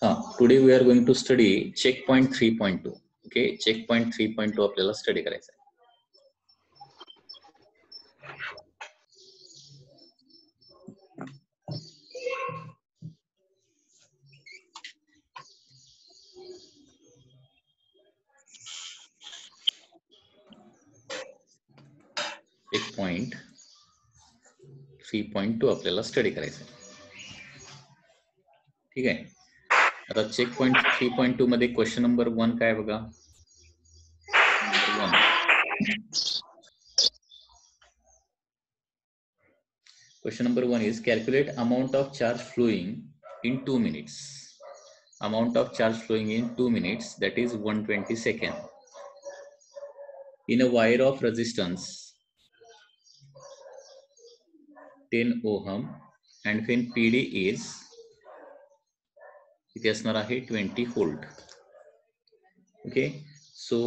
Today we are going to study check point 3.2. Okay, check point 3.2 आपल्याला study करायचं आहे. Check point 3.2 आपल्याला study करायचं आहे. ठीक आहे. आता चेक पॉइंट 3.2 मध्ये क्वेश्चन नंबर 1 काय बघा. Question number 1 is calculate amount of charge flowing in 2 minutes. Amount of charge flowing in 2 minutes, that is 120 seconds. In a wire of resistance 10 ohm and when PD is इथे असणार आहे 20 volt. Okay, so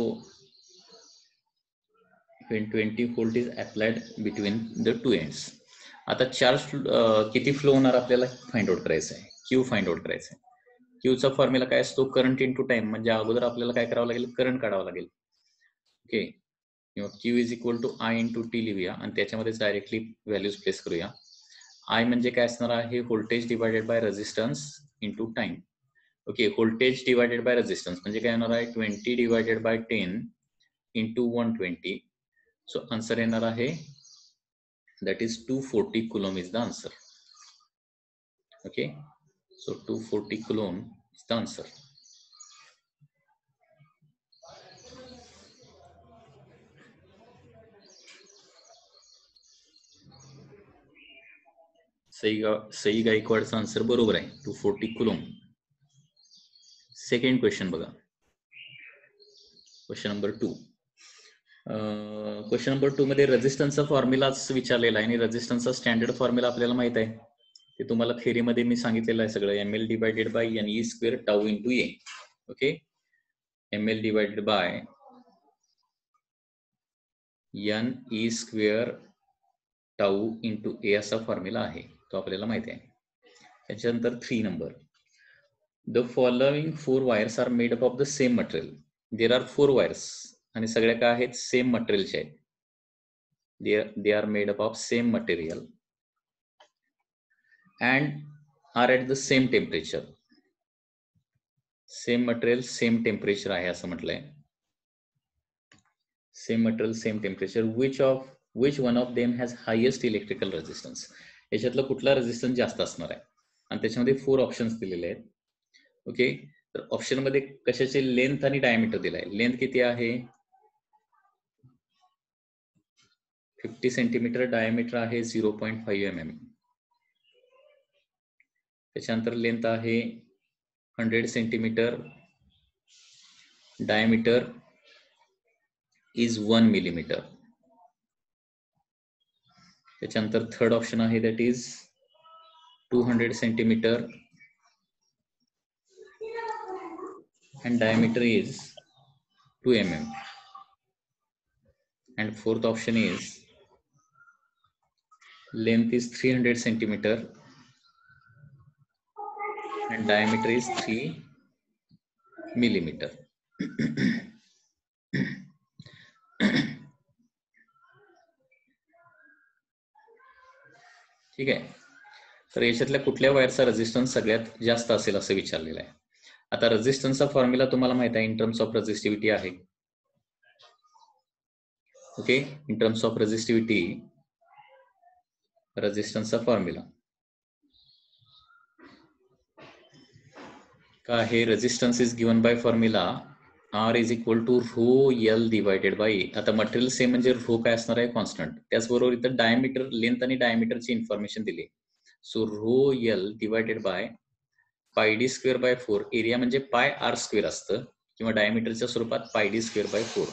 when 20 volt is applied between the two ends. आता charge किती flow होणार आपल्याला find out करायचं आहे. Q find out करायचं आहे. क्यूचा फॉर्म्युला काय असतो, करंट इंटू टाइम. म्हणजे अगोदर आपल्याला काय करावं लागेल, करंट काढावं लागेल. ओके, किंवा q is equal to I into t लिहूया आणि त्याच्यामध्येच डायरेक्टली व्हॅल्यूज प्लेस करूया. आय म्हणजे काय असणार आहे, voltage divided by resistance into time. Okay, voltage divided by resistance म्हणजे काय होणार आहे, 20 divided by 10 into 120. So answer येणार आहे that is 240 coulomb is the answer. Okay, so 240 coulomb is the answer. Sai गायकवाडचा आन्सर बरोबर आहे, 240 coulomb. सेकंड क्वेश्चन बघा, क्वेश्चन नंबर 2. क्वेश्चन नंबर 2 मध्ये रेझिस्टन्सचा फॉर्म्युलाच विचारलेला आहे आणि रेझिस्टन्सचा स्टँडर्ड फॉर्म्युला आपल्याला माहित आहे. ते तुम्हाला थेरीमध्ये मी सांगितलेलं आहे सगळं, ml divided by ne square tau into a. Okay, ml divided by ne square tau into a असा फॉर्म्युला आहे, तो आपल्याला माहिती आहे. त्याच्यानंतर 3 number, the following 4 wires are made up of the same material. There are 4 wires आणि सगळ्या काय आहेत, सेम मटेरियलचे आहेत. They are made up of same material and are at the same temperature. Same material same temperature आहे असं म्हटलंय. Same material same temperature, which one of them has highest electrical resistance. याच्यातला कुठला रेझिस्टन्स जास्त असणार आहे आणि त्याच्यामध्ये 4 ऑप्शन्स दिलेले आहेत. ओके, तर ऑप्शन मध्ये कशाचे लेंथ आणि डायमीटर दिलाय. लेंथ किती आहे, 50 सेंटीमीटर. डायमीटर आहे 0.5 mm. त्याच्यानंतर लेंथ आहे 100 सेंटीमीटर. Diameter is 1 millimetre. त्याच्यानंतर थर्ड ऑप्शन आहे that is 200 centimetre and diameter is 2 mm. And fourth option is length is 300 centimeter and diameter is 3 millimeter. ठीक आहे, तर याच्यातल्या कुठल्या वायरचा रेझिस्टन्स सगळ्यात जास्त असेल असं विचारलेलं आहे. आता रेझिस्टन्सचा फॉर्म्युला तुम्हाला माहित आहे, इन टर्म्स ऑफ रेझिस्टिव्हिटी आहे. Okay, in terms of resistivity रेझिस्टन्सचा फॉर्म्युला का आहे, resistance is given by formula R is equal to rho l divided by a. आता मटेरियल सेम म्हणजे रो काय असणार आहे, कॉन्स्टंट. त्याचबरोबर इथं डायमीटर, लेंथ आणि डायमीटरची इन्फॉर्मेशन दिली. So row l divided bye पाय डी स्क्वेअर बाय 4. एरिया म्हणजे पाय आर स्क्वेअर असतं किंवा डायमीटरच्या स्वरूपात पाय डी स्क्वेअर बाय 4.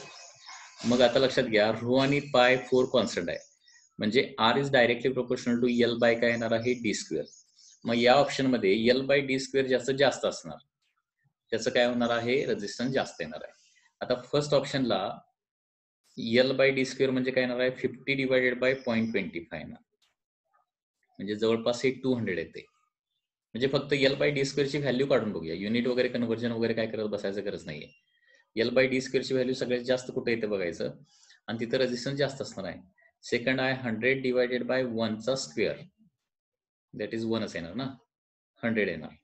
मग आता लक्षात घ्या, रो आणि पाय 4 कॉन्स्टंट आहे म्हणजे R is directly proportional to L by काय येणार आहे, डी स्क्वेअर. मग या ऑप्शन मध्ये एल बाय डी स्क्वेअर जास्त असणार, त्याचं काय होणार आहे, रेझिस्टन्स जास्त येणार आहे. आता फर्स्ट ऑप्शनला एल बाय डी स्क्वेअर म्हणजे काय येणार आहे, 50 डिवायडेड बाय 0.25 येणार, म्हणजे जवळपास हे 200 येते. म्हणजे फक्त एल बाय डी स्क्वेअरची व्हॅल्यू काढून बघूया, युनिट वगैरे कन्व्हर्जन वगैरे काय करत बसायचं गरज नाहीये. एल बाय डी स्क्वेअरची व्हॅल्यू सगळ्यात जास्त कुठे येते बघायचं, आणि तिथं रेझिस्टन्स जास्त असणार आहे. सेकंड आहे 100 डिवायडेड बाय 1चा स्क्वेअर, दॅट इज 1च येणार ना, 100 येणार.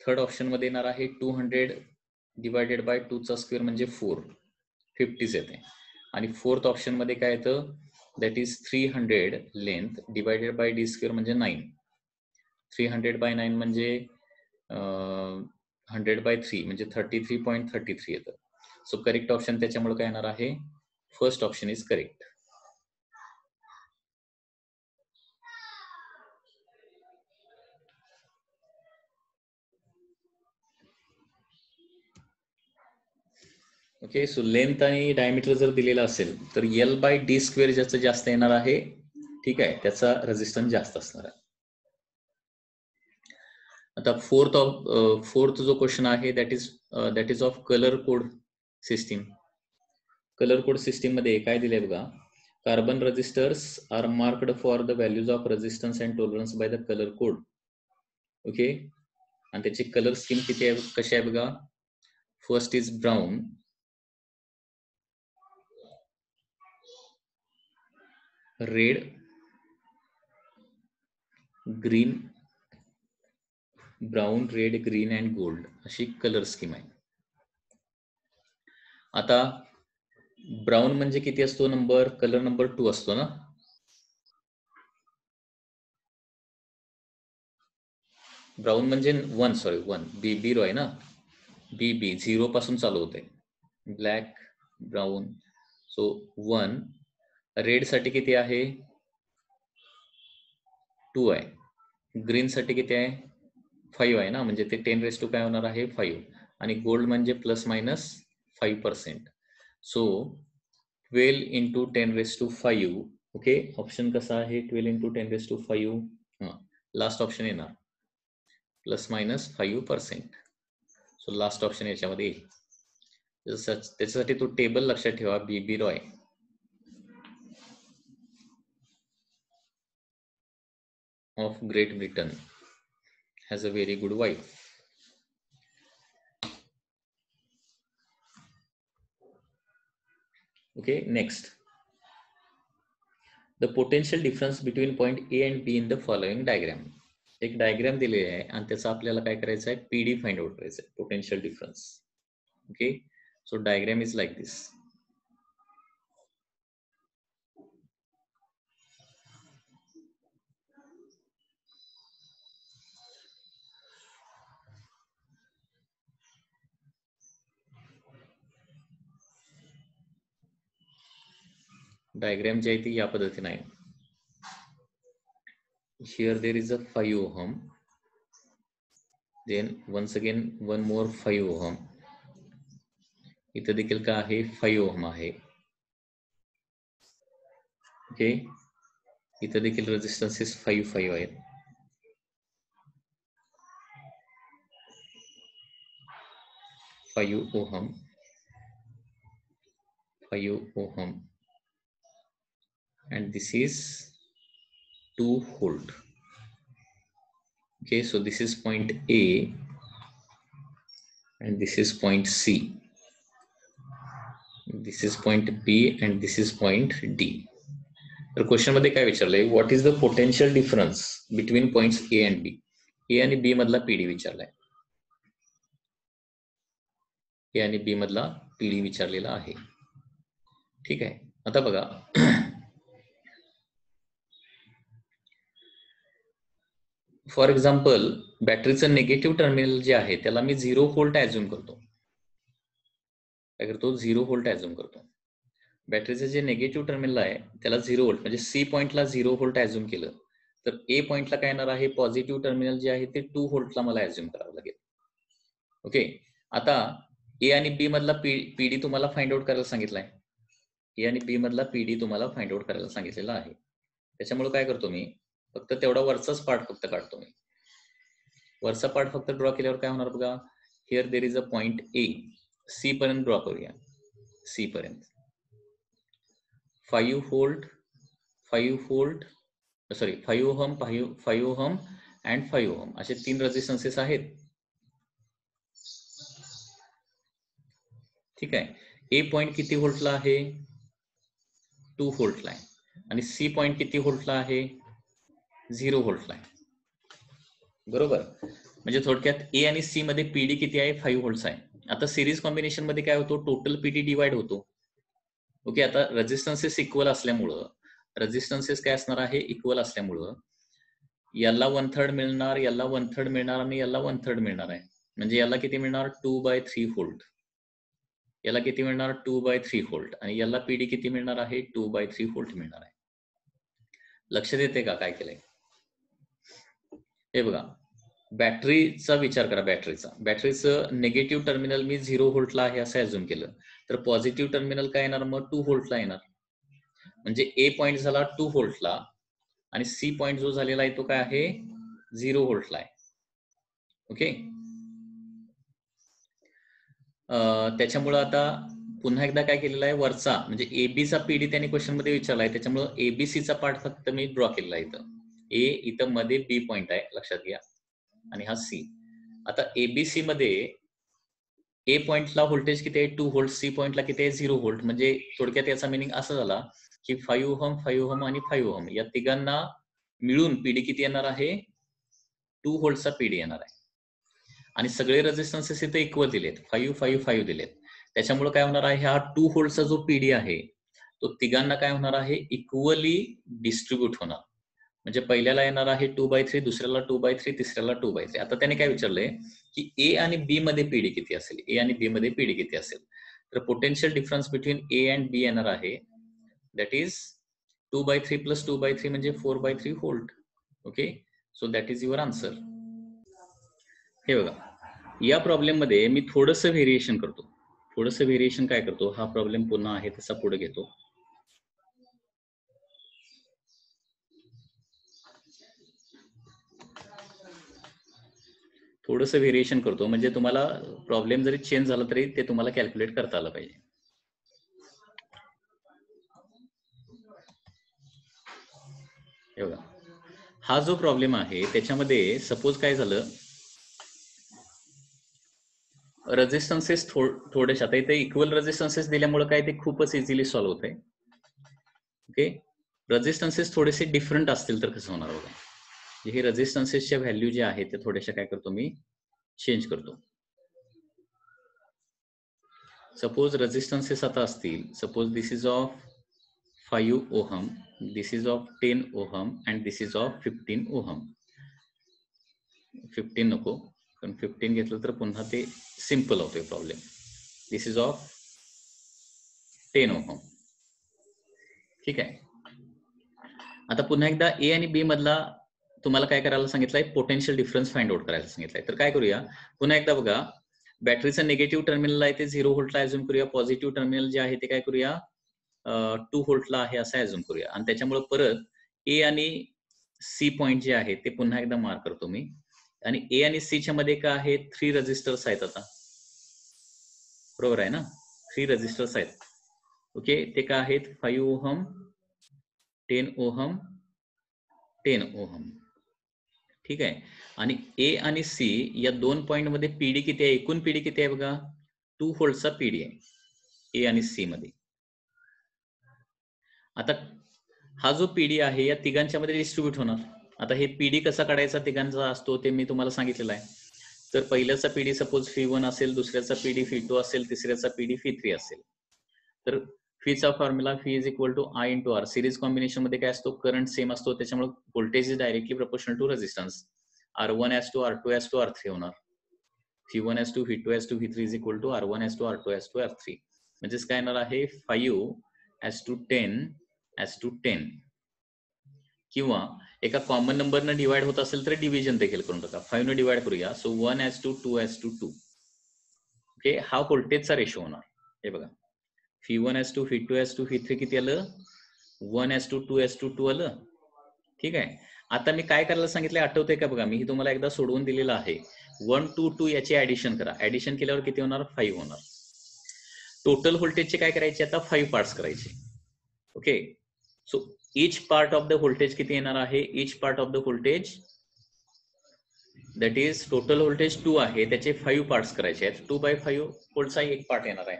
थर्ड ऑप्शन मध्ये येणार आहे 200 डिवायडेड बाय 2चा स्क्वेअर म्हणजे 450 येते. आणि फोर्थ ऑप्शन मध्ये काय येतं, that is 300 length divided by d square म्हणजे 9. 300 बाय 9 म्हणजे 100 बाय 3 म्हणजे 33.33 येतं. सो करेक्ट ऑप्शन त्याच्यामुळे काय येणार आहे, first option is correct. Okay, so length आणि डायमीटर जर दिलेला असेल तर एल बाय डी स्क्वेअर ज्याचं जास्त येणार आहे, ठीक आहे, त्याचा रेझिस्टन्स जास्त असणार आहे. आता फोर्थ जो क्वेश्चन आहे that is of colour code system. Colour code system मध्ये काय दिलंय बघा, carbon registers are marked for the values of resistance and tolerance by the colour code. Okay, आणि त्याची कलर स्कीम किती आहे, कशी आहे बघा. First is brown, red, green, brown, red, green and gold अशी कलर स्कीम आहे. आता ब्राऊन म्हणजे किती असतो नंबर, कलर नंबर 2 असतो ना. ब्राऊन म्हणजे 1 बी रो आहे ना, बी 0 पासून चालू होते, ब्लॅक, ब्राऊन, सो 1. रेड साठी किती आहे, 2 आहे. ग्रीन साठी किती आहे, 5 आहे ना, म्हणजे ते 10 काय होणार आहे, 5. आणि गोल्ड म्हणजे plus minus 5%. So 12 into 10⁵. Okay, option कसा आहे, 12 इंटू 10⁵. लास्ट ऑप्शन येणार plus minus 5%. So last option याच्यामध्ये येईल. त्याच्यासाठी तो टेबल लक्षात ठेवा. B B Roy of Great Britain has a very good wife. Okay, next. The potential difference between point A and B in the following diagram. एक diagram दिलेला आहे आणि त्याचा आपल्याला काय करायचं आहे, पीडी फाइंड आउट करायचं आहे, potential difference. Okay, so diagram is like this. Diagram जी आहे ती या पद्धतीने आहे. Here there is a 5 ohm, then once again one more 5 ohm. इथे देखील काय आहे, 5 ohm आहे. ओके, इथे देखील रेजिस्टन्सेस 5 आहेत. Five ohm, and this is 2 volt. Okay, so this is point A and this is point C. This is point B and this is point D. तर question मध्ये काय विचारलंय, what is the potential difference between points A and B. A आणि B मधला PD विचारलाय. A आणि B मधला PD विचारलेला आहे. ठीक आहे, आता बघा फॉर एक्झाम्पल बॅटरीचं निगेटिव्ह टर्मिनल जे आहे त्याला मी 0 व्होल्ट ऍझ्युम करतो. काय करतो, 0 व्होल्ट ऍझ्युम करतो. बॅटरीचं जे निगेटिव्ह टर्मिनल आहे त्याला 0 व्होल्ट म्हणजे सी पॉइंटला 0 व्होल्ट ऍझ्युम केलं तर ए पॉइंटला काय येणार आहे, पॉझिटिव्ह टर्मिनल जे आहे ते 2 व्होल्टला मला ऍझ्युम करावं लागेल. ओके, आता ए आणि बी मधला पीडी तुम्हाला फाइंड आउट करायला सांगितलाय. ए आणि बी मधला पीडी तुम्हाला फाइंड आउट करायला सांगितलेला आहे. त्याच्यामुळे काय करतो मी, फक्त तेवढा वरचाच पार्ट फक्त काढतो मी. वरचा पार्ट फक्त ड्रॉ केल्यावर काय होणार बघा, here there is a point A, C पर्यंत ड्रॉ करूया. सी पर्यंत 5 volt 5 volt, sorry 5 ohm 5 ohm and 5 ohm असे 3 रेजिस्टन्सेस आहेत. ठीक आहे. ए पॉइंट किती व्होल्टला आहे? 2 व्होल्टला आहे. आणि सी पॉइंट किती व्होल्टला आहे? 0 व्होल्टला आहे. बरोबर. म्हणजे थोडक्यात ए आणि सी मध्ये पीडी किती आहे? 5 व्होल्ट्स आहे. आता सिरीज कॉम्बिनेशन मध्ये काय होतो? टोटल पीडी डिवाइड होतो. ओके. आता रेजिस्टन्सेस इक्वल असल्यामुळं रेजिस्टन्सेस काय असणार आहे? इक्वल असल्यामुळं याला 1/3 मिळणार, याला 1/3 मिळणार आणि याला 1/3 मिळणार आहे. म्हणजे याला किती मिळणार? 2/3 व्होल्ट. याला किती मिळणार? 2/3 व्होल्ट. आणि याला पीडी किती मिळणार आहे? 2/3 व्होल्ट मिळणार आहे. लक्षात येते का काय केलंय? हे बघा, बॅटरीचा विचार करा. बॅटरीचं निगेटिव्ह टर्मिनल मी 0 व्होल्टला आहे असं अज्युम केलं तर पॉझिटिव्ह टर्मिनल काय येणार? मग 2 व्होल्टला येणार. म्हणजे ए पॉइंट झाला 2 व्होल्टला आणि सी पॉइंट जो झालेला आहे तो काय आहे? 0 व्होल्टला आहे. ओके. त्याच्यामुळं आता पुन्हा एकदा काय केलेलं आहे? वरचा म्हणजे एबीचा पीडी त्यांनी क्वेश्चन मध्ये विचारला आहे, त्याच्यामुळं एबीसीचा पार्ट फक्त मी ड्रॉ केलेला आहे. इथं ए, इथं मध्ये बी पॉइंट आहे, लक्षात घ्या. आणि हा सी. आता एबीसी मध्ये ए पॉइंटला व्होल्टेज किती आहे? 2 व्होल्ट. सी पॉइंटला किती आहे? 0 व्होल्ट. म्हणजे थोडक्यात याचा मिनिंग असा झाला की 5 ओहम, 5 ओहम आणि 5 ओहम या तिघांना मिळून पीडी किती येणार आहे? 2 व्होल्टचा पीडी येणार आहे. आणि सगळे रेजिस्टन्सेस इथे इक्वल दिलेत. 5, 5, 5 दिलेत. त्याच्यामुळे काय होणार आहे? हा 2 व्होल्टचा जो पीडी आहे तो तिघांना काय होणार आहे? इक्वली डिस्ट्रीब्यूट होणार. म्हणजे पहिल्याला येणार आहे 2/3, दुसऱ्याला 2/3, तिसऱ्याला 2/3. आता त्याने काय विचारलंय की ए आणि बी मध्ये पीडी किती असेल? ए आणि बी मध्ये पीडी किती असेल? तर potential difference between A and B येणार आहे दॅट इज 2/3 प्लस 2/3 म्हणजे 4/3 volt. Okay. So that is your answer. हे बघा, या प्रॉब्लेम मध्ये मी थोडंसं व्हेरिएशन करतो. काय करतो? हा प्रॉब्लेम पुन्हा आहे तसा पुढे घेतो. थोडंसं व्हेरिएशन करतो म्हणजे तुम्हाला प्रॉब्लेम जरी चेंज झाला तरी ते तुम्हाला कॅल्क्युलेट करता आलं पाहिजे. हे बघा, हा जो प्रॉब्लेम आहे त्याच्यामध्ये सपोज काय झालं, रेजिस्टन्सेस थोडेसे, आता इथे इक्वल रेजिस्टन्सेस दिल्यामुळे काय ते खूपच इझिली सॉल्व्ह होत आहे. ओके. रेजिस्टन्सेस थोडेसे डिफरंट असतील तर कसं होणार बघा. हे रेजिस्टन्सेसच्या व्हॅल्यू जे आहे ते थोडेसे काय करतो मी? चेंज करतो. सपोज रेजिस्टन्सेस आता असतील, suppose this is of 5 ohm, this is of 10 ohm and this is of 15 ohm. 15 नको, कारण 15 घेतलं तर पुन्हा ते सिम्पल होतोय problem. This is of 10 ohm. ठीक आहे. आता पुन्हा एकदा ए आणि बी मधला तुम्हाला काय करायला सांगितलंय? पोटेन्शियल डिफरन्स फाइंड आउट करायला सांगितलंय. तर काय करूया? पुन्हा एकदा बघा, बॅटरीचं निगेटिव्ह टर्मिनल आहे ते 0 व्होल्टला अज्युम करूया. पॉझिटिव्ह टर्मिनल जे आहे ते काय करूया? 2 व्होल्टला आहे असं अज्युम करूया. आणि त्याच्यामुळे परत ए आणि सी पॉइंट जे आहे ते पुन्हा एकदा मार्क करतो मी. आणि ए आणि सी च्या मध्ये काय आहे? 3 रेजिस्टर्स आहेत. आता बरोबर आहे ना? 3 रेजिस्टर्स आहेत. ओके. ते काय आहेत? 5 ओहम, 10 ओहम, 10 ओहम. ठीक आहे. आणि ए आणि सी या 2 पॉइंट मध्ये पीडी किती आहे? एकूण पीडी किती आहे बघा? 2 व्होल्टचा पीडी आहे ए आणि सी मध्ये. आता हा जो पीडी आहे या तिघांच्या मध्ये डिस्ट्रीब्यूट होणार. आता हे पीडी कसा काढायचा तिघांचा असतो ते मी तुम्हाला सांगितलेलं आहे. तर पहिल्याचा पीडी सपोज फी1 असेल, दुसऱ्याचा पीडी फी2 असेल, तिसऱ्याचा पीडी फी3 असेल. तर फीचा formula phi is equal to I into R. Series combination मध्ये काय असतो? करंट सेम असतो, त्याच्यामुळे voltage is directly proportional to resistance. R1:R2:R3 होणार. V1:V2:V3 is equal to R1:R2:R3. म्हणजेच काय येणार आहे? 5:10:10. किंवा एका कॉमन नंबरनं डिवाइड होत असेल तर डिव्हिजन देखील करून टाका. 5 ने डिवाइड करूया. सो 1:2:2. ओके. हा व्होल्टेजचा रेशो होणार. हे बघा, V1:V2:V3 किती आलं? 1:2:2 आलं. ठीक आहे. आता मी काय करायला सांगितलं आठवतंय का बघा? मी ही तुम्हाला एकदा सोडवून दिलेलं आहे. 1, 2, 2 याची ऍडिशन करा. ऍडिशन केल्यावर किती होणार? 5 होणार. टोटल व्होल्टेजचे काय करायचे? आता 5 पार्ट्स करायचे. Okay. So each part of the voltage किती येणार आहे? Each part of the voltage that is total voltage 2 आहे, त्याचे 5 पार्ट्स करायचे आहेत. 2/5 व्होल्टचा एक पार्ट येणार आहे.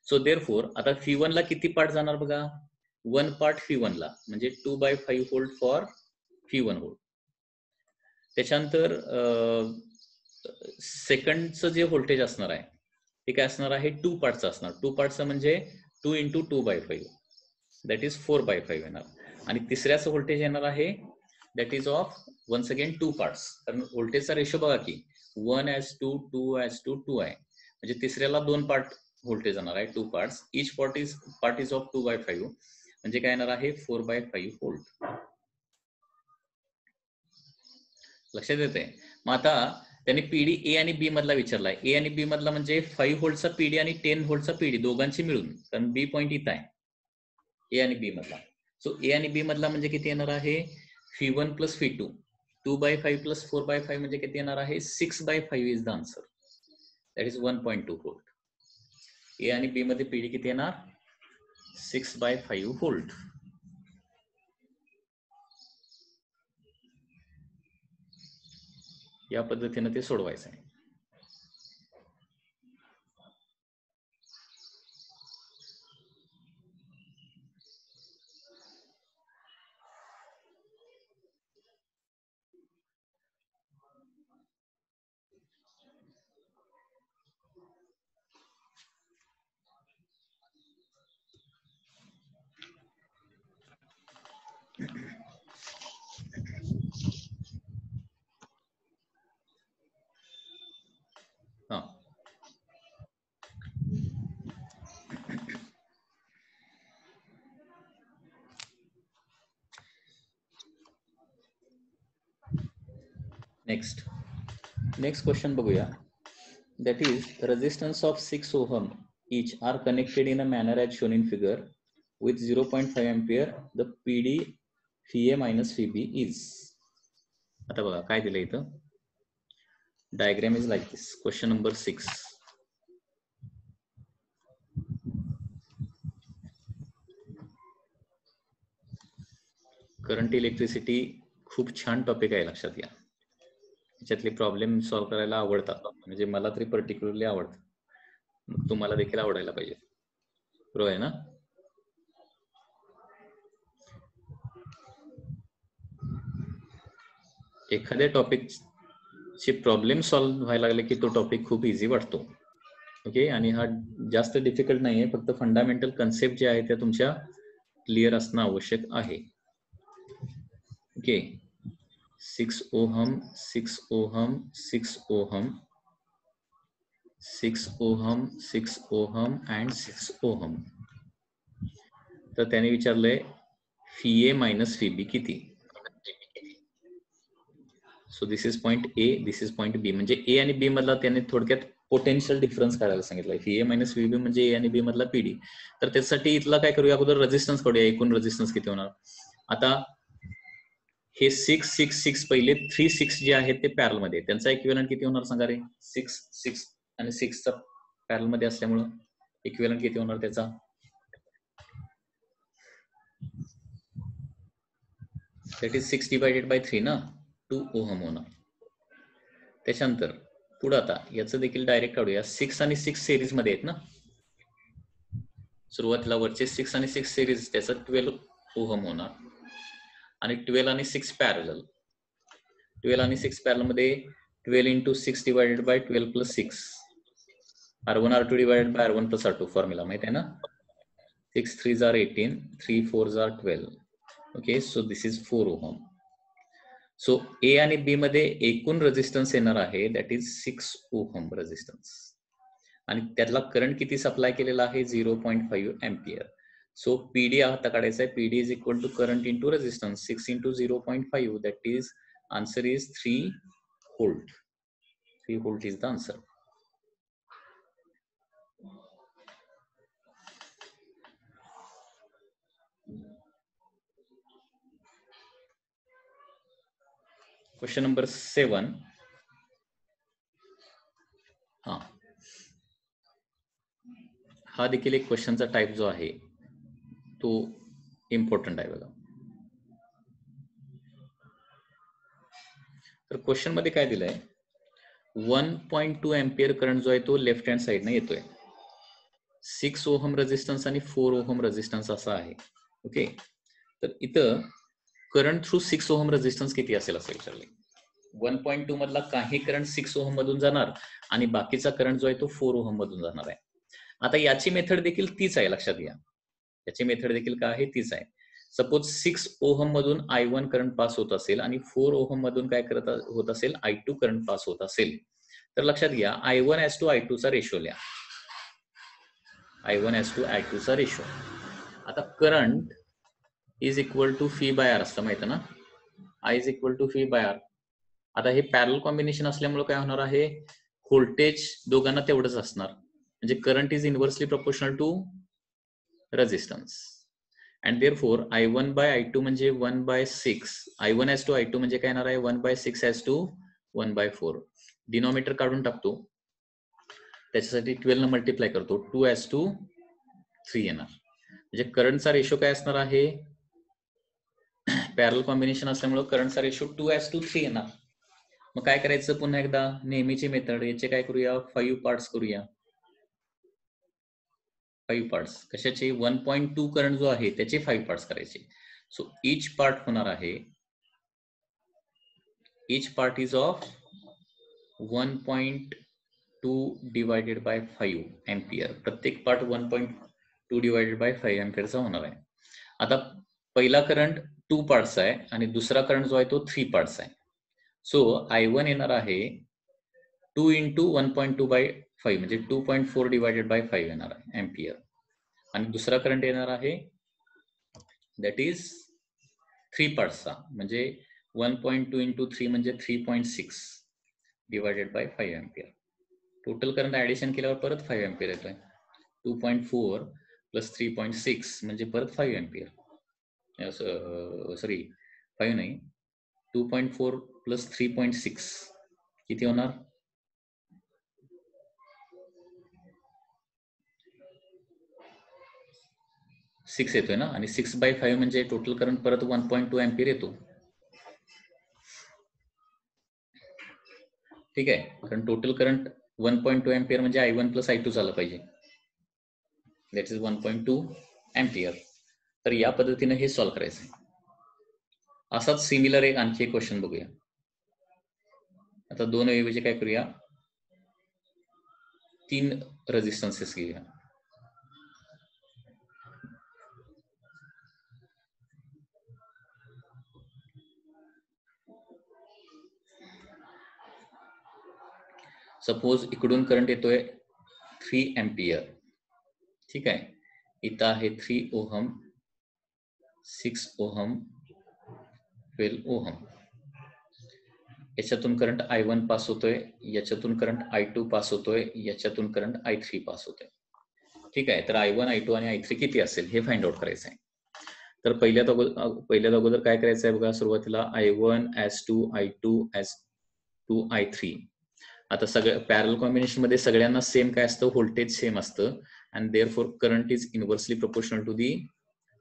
सो देअरफॉर आता Phi1 ला किती पार्ट जाणार बघा, 1 पार्ट Phi1 ला, म्हणजे 2/5 व्होल्ट फॉर Phi1 व्होल्ट. त्याच्यानंतर सेकंडचं जे व्होल्टेज असणार आहे ते काय असणार आहे, 2 पार्टचं असणार. 2 पार्टचं म्हणजे 2 × 2/5 दॅट इज 4/5 येणार. आणि तिसऱ्याचं व्होल्टेज येणार आहे that is of once again 2 parts. कारण व्होल्टेजचा रेशो बघा की 1:2, 2:2 आहे, म्हणजे तिसऱ्याला 2 पार्ट व्होल्टेज येणार आहे, 2 parts. Each part is of 2/5 म्हणजे काय येणार आहे, 4/5 व्होल्ट. लक्षात येते. मग आता त्यांनी पीडी ए आणि बी मधला विचारलाय. ए आणि बी मधला म्हणजे 5 व्होल्टचा पीडी आणि 10 व्होल्टचा पीडी दोघांची मिळून, कारण बी पॉईंट इथं आहे ए आणि बी मधला. सो ए आणि बी मधला म्हणजे किती येणार आहे, Phi1 + Phi2. 2/5 + 4/5 म्हणजे किती येणार आहे, 6/5 is the answer. That is 1.2 volt. A आणि बी मध्ये पीडी किती येणार, 6/5 व्होल्ट. या पद्धतीने ते सोडवायचं आहे. हा, नेक्स्ट क्वेश्चन बघूया. That is, the resistance of 6 ohm each are connected in a manner as shown in figure with 0.5 ampere. The PD Pha minus Pb is. आता बघा काय दिलं इथं. Diagram is like this. Question number 6. Current electricity खूप छान topic आहे, लक्षात घ्या. त्याच्यातले प्रॉब्लेम सॉल्व्ह करायला आवडतात, म्हणजे मला तरी पर्टिक्युलरली आवडतं, तुम्हाला देखील आवडायला पाहिजे. बरोबर आहे ना. एखाद्या टॉपिकचे प्रॉब्लेम सॉल्व्ह व्हायला लागले की तो टॉपिक खूप इझी वाटतो. ओके, आणि हा जास्त डिफिकल्ट नाही आहे, फक्त फंडामेंटल कन्सेप्ट जे आहे त्या तुमच्या क्लिअर असणं आवश्यक आहे. Okay, 6 ohm 6 ohm 6 ohm 6 ohm 6 ohm and 6 ohm. तर त्याने विचारलंय Pha मायनस Pb किती. So this is point A, this is point B. म्हणजे ए आणि बी मधला त्याने थोडक्यात पोटेन्शियल डिफरन्स काढायला सांगितलं. Pha मायनस Pb म्हणजे ए आणि बी मधला पीडी. तर त्यासाठी इथला काय करूया, अगोदर रेझिस्टन्स काढूया. एकूण रेझिस्टन्स किती होणार. आता हे 6 6 6 पहिले 3 6 जे आहेत ते पॅरल मध्ये, त्यांचा इक्विव्हॅलंट किती होणार सांगा रे. 6 6 आणि 6 चा पॅरल मध्ये असल्यामुळं इक्विव्हॅलंट किती होणार त्याचा, दॅट इज 6 डिवायडेड बाय 3 ना, 2 ओहम होणार. त्याच्यानंतर पुढे आता याचं देखील डायरेक्ट काढूया. 6 आणि 6 सिरीज मध्ये आहेत ना, सुरुवातीला वरचे 6 आणि 6 सिरीज, त्याचा 12 ओहम होणार. आणि 12 आणि 6 पॅरलल, 12 आणि 6 पॅरल मध्ये 12 × 6 divided by 12 + 6, R1 R2 divided by R1 + R2 formula माहित आहे ना. 6 3s are 18, 3 4s are 12. Okay, so this is 4 ohm. So A आणि बी मध्ये एकूण रेझिस्टन्स येणार आहे दॅट इज 6 ओहम रेझिस्टन्स, आणि त्यातला करंट किती सप्लाय केलेला आहे, 0.5 अँपियर. सो पीडी आता काढायचा आहे. PD is equal to current into resistance, 6 × 0.5, that is answer is 3 volt. 3 volt is the answer. Question number 7. हा देखील एक क्वेश्चनचा टाइप जो आहे तो इम्पॉर्टंट आहे बघा. तर क्वेश्चन मध्ये काय दिलंय 1.2 एम्पियर करंट जो आहे तो लेफ्ट हँड साइडने येतोय 6 ओहम रेझिस्टन्स आणि 4 ओहम रेझिस्टन्स असा आहे ओके तर इथं करंट थ्रू 6 ओहम रेझिस्टन्स किती असेल असं विचारले 1.2 मधला काही करंट 6 ओहम मधून जाणार आणि बाकीचा करंट जो आहे तो 4 ओहम मधून जाणार आहे आता याची मेथड देखील तीच आहे लक्षात घ्या याची मेथड देखील काय आहे तीच आहे सपोज 6 ओहम मधून I1 करंट पास होत असेल आणि 4 ओहम मधून काय करत होत असेल I2 करंट पास होत असेल तर लक्षात घ्या I1 as to I2 चा रेशो लिहा I1 as to I2 चा रेशो आता current is equal to V by R असतं माहिती ना I is equal to V by R आता हे पॅरल कॉम्बिनेशन असल्यामुळे काय होणार आहे व्होल्टेज दोघांना तेवढंच असणार म्हणजे current is inversely proportional to resistance and therefore I1 by I2 म्हणजे 1 by 6 I1 as to I2 म्हणजे काय येणार आहे 1 by 6 as to 1 by 4 denominator काढून टाकतो त्याच्यासाठी 12 न मल्टिप्लाय करतो 2 as to 3 येणार म्हणजे करंटचा रेशो काय असणार आहे पॅरल कॉम्बिनेशन असल्यामुळे करंटचा रेशो 2 as to 3 येणार मग काय करायचं पुन्हा एकदा नेहमीची मेथड याचे काय करूया 5 पार्ट्स करूया 5 पार्ट्स कशाचे 1.2 करंट जो आहे त्याचे 5 पार्ट्स करायचे सो इच पार्ट होणार आहे each part is of 1.2 divided by 5 ampere प्रत्येक पार्ट 1.2 डिवायडेड बाय 5 एम्पियरचा होणार आहे आता पहिला करंट 2 पार्ट्स आहे आणि दुसरा करंट जो आहे तो 3 पार्ट्स आहे सो I1 येणार आहे 2 into 1.2 by 5 म्हणजे 2.4 डिवायडेड बाय 5 येणार आहे एम्पियर आणि दुसरा करंट येणार आहे दॅट इज 3 पार्ट्सचा म्हणजे 1.2 into 3 म्हणजे 3.6 divided by 5 ampere total current addition केल्यावर परत 5 एम्पियर येतोय 2.4 प्लस 3.6 म्हणजे परत 5 एम्पियर सॉरी 5 नाही 2.4 प्लस 3.6 किती होणार 6 येतोय ना आणि 6 by 5 म्हणजे टोटल करंट परत 1.2 एम्पियर येतो ठीक आहे कारण टोटल करंट 1.2 एम्पियर म्हणजे I1 प्लस I2 झालं पाहिजे दॅट इज 1.2 एम्पियर तर या पद्धतीने हे सॉल्व्ह करायचं आहे असाच सिमिलर एक आणखी एक क्वेश्चन बघूया आता 2 ऐवजी काय करूया 3 रेजिस्टन्सेस घेऊया सपोज इकडून करंट येतोय 3 एम्पियर ठीक आहे इथं आहे 3 ओहम 6 ओहम 12 ओहम याच्यातून करंट I1 पास होतोय याच्यातून करंट I2 पास होतोय याच्यातून करंट I3 पास होतोय ठीक आहे तर I1 I2 आणि I3 किती असेल हे फाइंड आउट करायचं आहे तर पहिल्यात अगोदर काय करायचं आहे बघा सुरुवातीला I1 as to I2 as to I3 आता सगळं पॅरल कॉम्बिनेशन मध्ये सगळ्यांना सेम काय असतं व्होल्टेज सेम असतं and therefore current is inversely proportional to the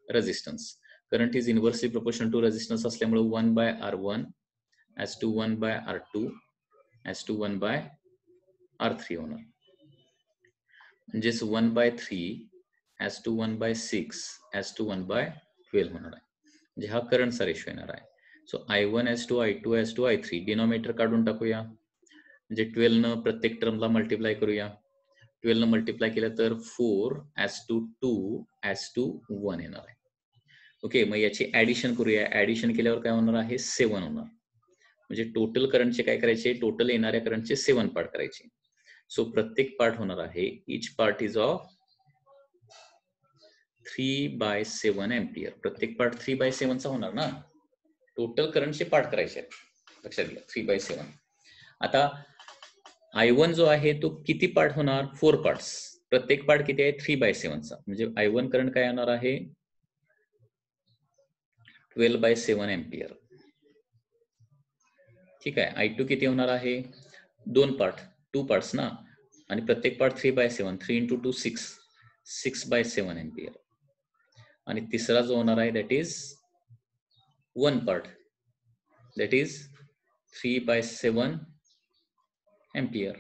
resistance current is inversely proportional to resistance असल्यामुळे 1 by R1 as to 1 by R2 as to 1 by R3 होणार म्हणजेच 1 by 3 as to 1 by 6 as to 1 by 12 होणार आहे म्हणजे हा करंटचा ratio येणार आहे so I1 as to I2 as to I3 denominator काढून टाकूया म्हणजे 12 न प्रत्येक टर्मला मल्टिप्लाय करूया 12 न मल्टिप्लाय केलं तर 4 as to 2 as to 1 येणार आहे ओके मग याची ऍडिशन करूया ऍडिशन केल्यावर काय होणार आहे 7 होणार म्हणजे टोटल करंटचे काय करायचे टोटल येणाऱ्या करंटचे 7 पार्ट करायचे सो प्रत्येक पार्ट होणार आहे each part is of 3 by 7 ampere प्रत्येक पार्ट 3 by 7 चा होणार ना टोटल करंटचे पार्ट करायचे आहेत लक्षात घ्या 3 by 7 आता I1 जो आहे तो किती पार्ट होणार 4 पार्ट्स प्रत्येक पार्ट किती आहे 3 by 7 चा म्हणजे I1 करंट काय येणार आहे 12 by 7 एम्पियर ठीक आहे I2 किती होणार आहे 2 पार्ट्स ना आणि प्रत्येक part 3 by 7 3 into 2 6 by 7 ampere आणि तिसरा जो होणार आहे that is 1 part that is 3/7 ampere.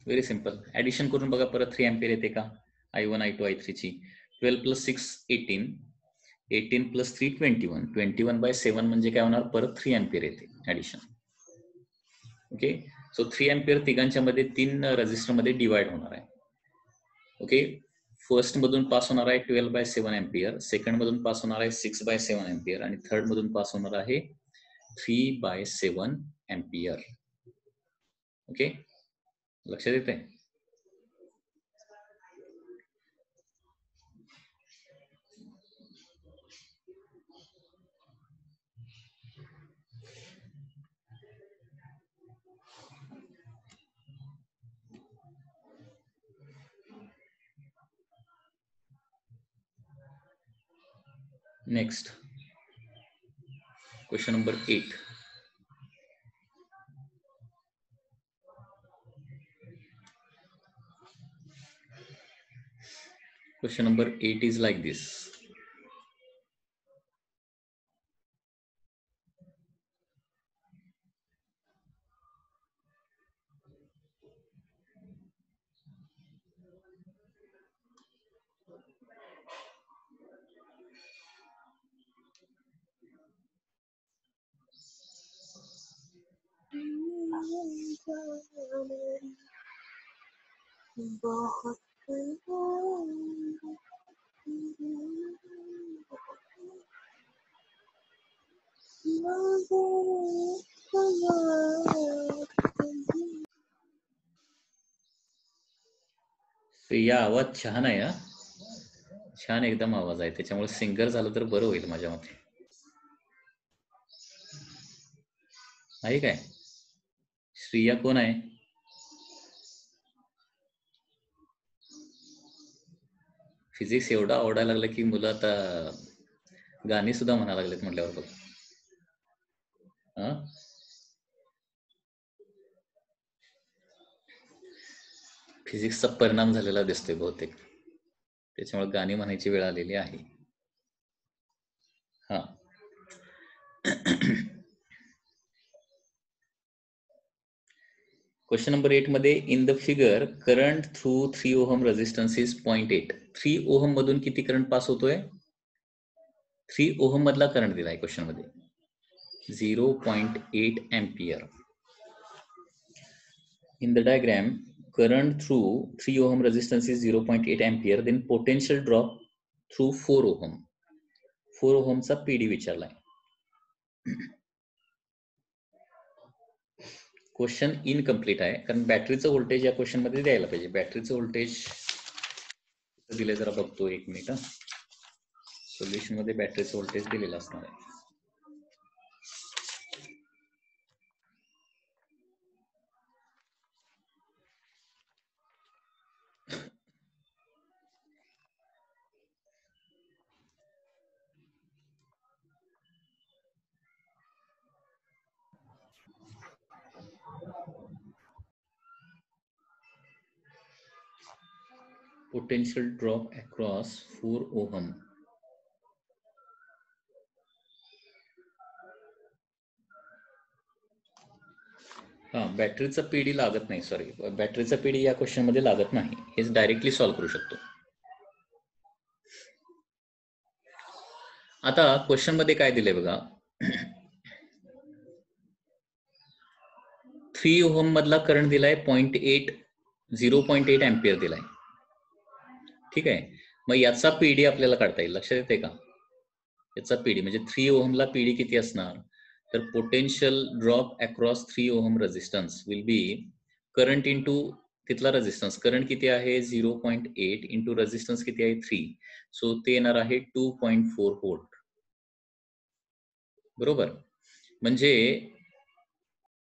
Very simple. Addition करून बघा परत 3 एम्पियर येते का? I1 I2 I3 ची. 12 + 6 18, 18 + 3 21, 21/7 म्हणजे काय होणार? परत 3 एम्पियर येते ऍडिशन. ओके, सो 3 एम्पियर तिघांच्या मध्ये 3 रेझिस्टर मध्ये डिवाइड होणार आहे. ओके, फर्स्ट मधून पास होणार आहे 12/7 एम्पियर, सेकंड मधून पास होणार आहे 6/7 एम्पियर आणि थर्ड मधून पास होणार आहे 3/7 एम्पियर. ओके, लक्षात येते? Next question number 8. Question number 8 is like this. या आवाज छान आहे. छान एकदम आवाज आहे, त्याच्यामुळे सिंगर झालं तर बरं होईल माझ्या मते. आहे काय? श्रिया कोण आहे? फिजिक्स एवढा आवडायला लागला की मुलं आता गाणी सुद्धा म्हणायला लागलेत म्हटल्यावर बघ. फिजिक्सचा परिणाम झालेला दिसतोय बहुतेक, त्याच्यामुळे गाणी म्हणायची वेळ आलेली आहे. हा, क्वेश्चन नंबर 8 मध्ये in the figure current through 3 ohm resistance is 0.8. 3 ohm मधून किती करंट पास होतोय? 3 ओहम मधला करंट दिलाय क्वेश्चन मध्ये 0.8 ampere. In the diagram, current through 3 ohm resistance is 0.8 ampere. Then potential drop through 4 ohm. 4 ohm चा PD विचारलाय. Question incomplete आहे, कारण बॅटरीचं voltage या क्वेश्चन मध्ये द्यायला पाहिजे. बॅटरीचं व्होल्टेज दिले, जरा बघतो 1 मिनिट. सोल्युशन मध्ये बॅटरीचं व्होल्टेज दिलेलं असणार आहे. Potential drop across 4 ohm. हा, बॅटरीचा पीडी लागत नाही. सॉरी, बॅटरीचा पीडी या क्वेश्चन मध्ये लागत नाही. हेच डायरेक्टली सॉल्व्ह करू शकतो. आता क्वेश्चन मध्ये काय दिलंय बघा. 3 ओहम मधला करंट दिलाय 0.8 एम्पियर दिलाय. ठीक आहे, मग याचा पीडी आपल्याला काढता येईल. लक्षात येते का? याचा पीडी म्हणजे 3 ओहमला पीडी किती असणार? तर potential drop across 3 ohm resistance will be current into तिथला रेजिस्टन्स. करंट किती आहे? 0.8 इंटू रेजिस्टन्स किती आहे? 3. सो ते येणार आहे 2.4 व्होल्ट. बरोबर. म्हणजे